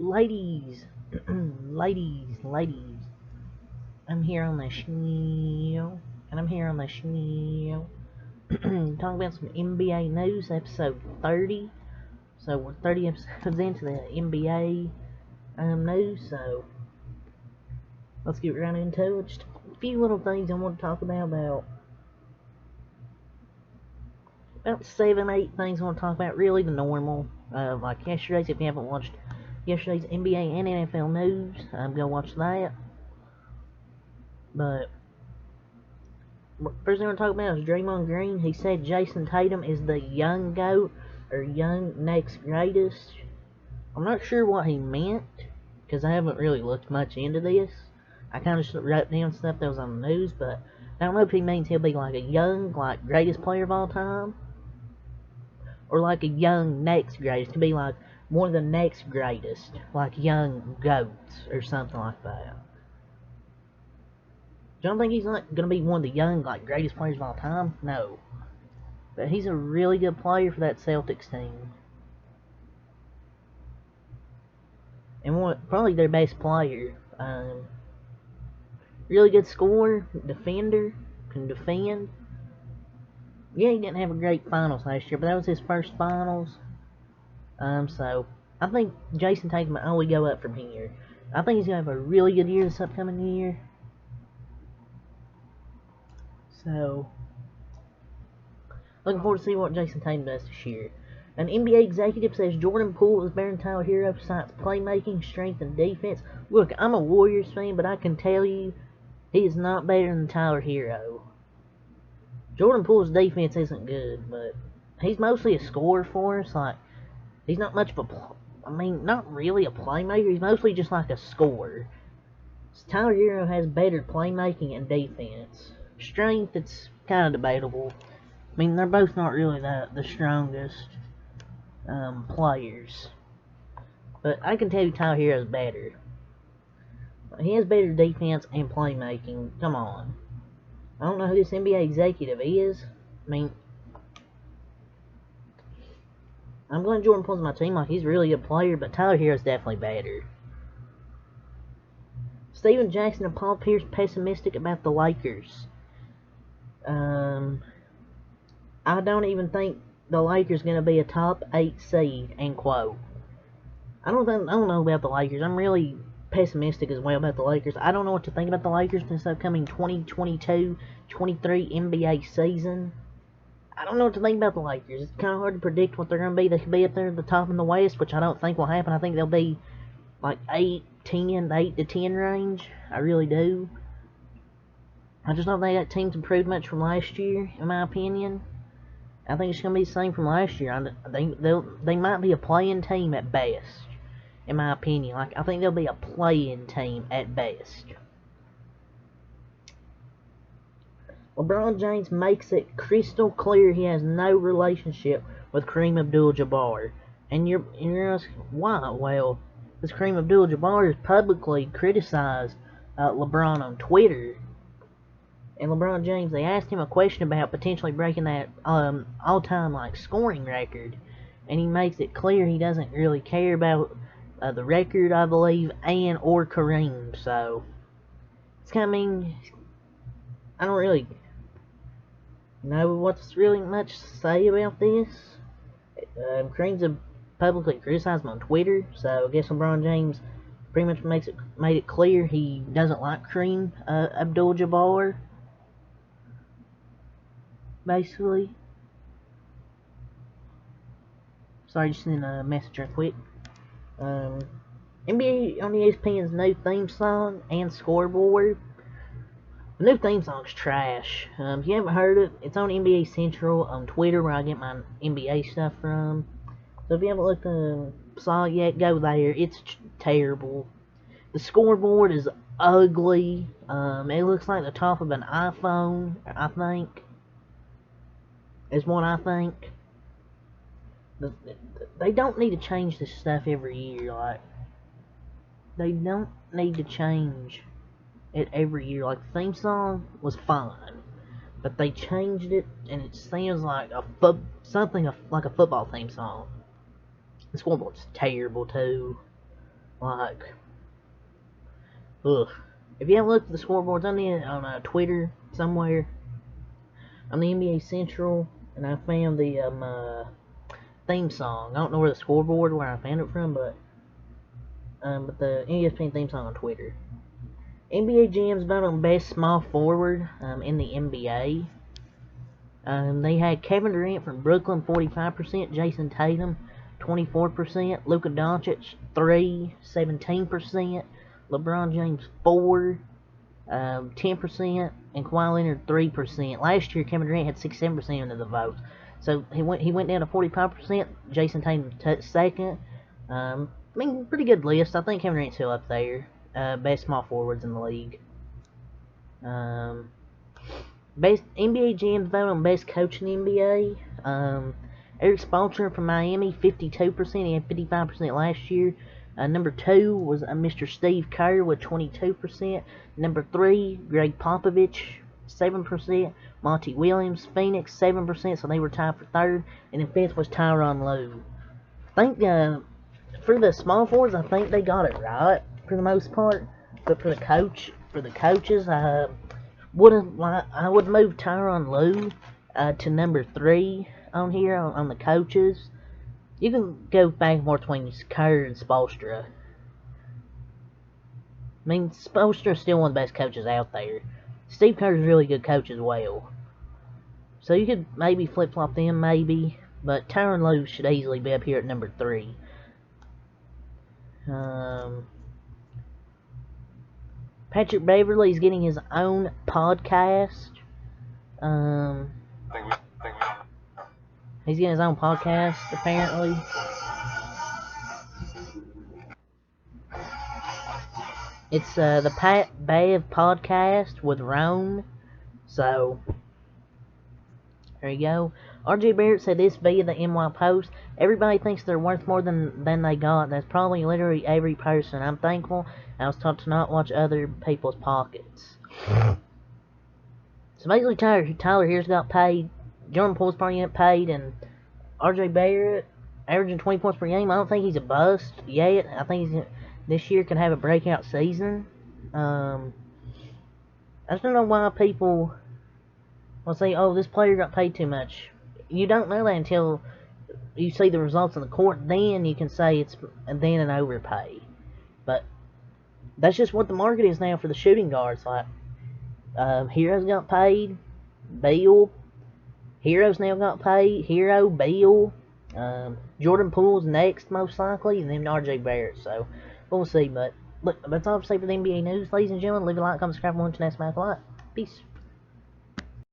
Ladies, ladies, I'm here on the show, and I'm here on the show, talking about some NBA news, episode 30. So we're 30 episodes into the NBA news, so let's get right into it. Just a few little things I want to talk about 7, 8 things I want to talk about, really the normal, like yesterday's. If you haven't watched yesterday's NBA and NFL news, go watch that. But first thing we're talking about is Draymond Green. He said Jason Tatum is the young GOAT, or young next greatest. I'm not sure what he meant, because I haven't really looked much into this. I kind of just wrote down stuff that was on the news, but I don't know if he means he'll be like a young, like, greatest player of all time, or like a young next greatest. It could be like one of the next greatest, like young GOATs, or something like that. Don't think he's not going to be one of the young, like, greatest players of all time? No. But he's a really good player for that Celtics team. And probably their best player. Really good scorer, defender, can defend. Yeah, he didn't have a great finals last year, but that was his first finals. So I think Jason Tatum might only go up from here. I think he's going to have a really good year this upcoming year. So, looking forward to see what Jason Tatum does this year. An NBA executive says Jordan Poole is better than Tyler Herro besides playmaking, strength, and defense. Look, I'm a Warriors fan, but I can tell you he is not better than Tyler Herro. Jordan Poole's defense isn't good, but he's mostly a scorer for us. Like, he's not much of not really a playmaker. He's mostly just like a scorer. So Tyler Herro has better playmaking and defense. Strength, it's kind of debatable. I mean, they're both not really the strongest players. But I can tell you Tyler Herro's better. He has better defense and playmaking. Come on. I don't know who this NBA executive is. I mean, I'm glad Jordan Poole's my team. Like, he's a really good player, but Tyler Herro's definitely better. Steven Jackson and Paul Pierce pessimistic about the Lakers. I don't even think the Lakers going to be a top 8 seed, end quote. I don't know about the Lakers. I'm really pessimistic as well about the Lakers. I don't know what to think about the Lakers this upcoming 2022-23 NBA season. I don't know what to think about the Lakers. It's kind of hard to predict what they're going to be. They could be up there at the top in the West, which I don't think will happen. I think they'll be like 8 to 10 range. I really do. I just don't think that team's improved much from last year, in my opinion. I think it's going to be the same from last year. I think they might be a play-in team at best, in my opinion. Like, I think they'll be a play-in team at best. LeBron James makes it crystal clear he has no relationship with Kareem Abdul-Jabbar. And you're asking, why? Well, because Kareem Abdul-Jabbar has publicly criticized LeBron on Twitter. And LeBron James, they asked him a question about potentially breaking that all-time, like, scoring record. And he makes it clear he doesn't really care about the record, I believe, or Kareem. So, it's kind of mean. I don't really know what's really much to say about this. Kareem's publicly criticized him on Twitter, so I guess LeBron James pretty much made it clear he doesn't like Kareem Abdul-Jabbar, basically. Sorry, just sending a message real quick. NBA on ESPN's new theme song and scoreboard. The new theme song's trash. If you haven't heard it, it's on NBA Central on Twitter, where I get my NBA stuff from. So if you haven't looked at the song yet, go there. It's terrible. The scoreboard is ugly. It looks like the top of an iPhone, I think. Is what I think. They don't need to change this stuff every year. Like, they don't need to change it every year. Like, the theme song was fine, but they changed it, and it sounds like something like a football theme song. The scoreboard's terrible too. Like, ugh. If you haven't looked at the scoreboards on Twitter somewhere, on the NBA Central, and I found the theme song. I don't know where the scoreboard where I found it from, but the ESPN theme song on Twitter. NBA GM's vote on best small forward in the NBA. They had Kevin Durant from Brooklyn, 45%, Jason Tatum, 24%, Luka Doncic, 17%, LeBron James, 10%, and Kawhi Leonard, 3%. Last year, Kevin Durant had 67% of the votes. So he went down to 45%, Jason Tatum second. Pretty good list. I think Kevin Durant's still up there. Best small forwards in the league. Best NBA GM's vote on best coach in the NBA. Eric Spoelstra from Miami, 52%. He had 55% last year. Number 2 was Mr. Steve Kerr with 22%. Number 3, Greg Popovich, 7%. Monty Williams, Phoenix, 7%, so they were tied for 3rd. And then 5th was Tyronn Lue. I think for the small forwards, I think they got it right for the most part. But for the coaches, I would move Tyronn Lue to number 3 on here on the coaches. You can go back and forth between Kerr and Spoelstra. Spoelstra's still one of the best coaches out there. Steve Kerr's a really good coach as well. So you could maybe flip-flop them, maybe. But Tyronn Lue should easily be up here at number 3. Patrick Beverley's getting his own podcast. He's getting his own podcast, apparently. It's the Pat Bev podcast with Rome. So, there you go. RJ Barrett said this via the NY Post. Everybody thinks they're worth more than they got. That's probably literally every person. I'm thankful I was taught to not watch other people's pockets. So basically, Tyler Here's got paid. Jordan Poole's probably getting paid. And RJ Barrett, averaging 20 points per game. I don't think he's a bust yet. I think this year can have a breakout season. I just don't know why people will say, oh, this player got paid too much. You don't know that until you see the results in the court. Then you can say it's an overpay. But that's just what the market is now for the shooting guards. Like, Hero's got paid. Beal. Hero's now got paid. Hero, Beal. Jordan Poole's next, most likely. And then RJ Barrett. So, we'll see. But, look, that's all I have to say for the NBA news. Ladies and gentlemen, leave a like, comment, subscribe, and watch the next match. Peace.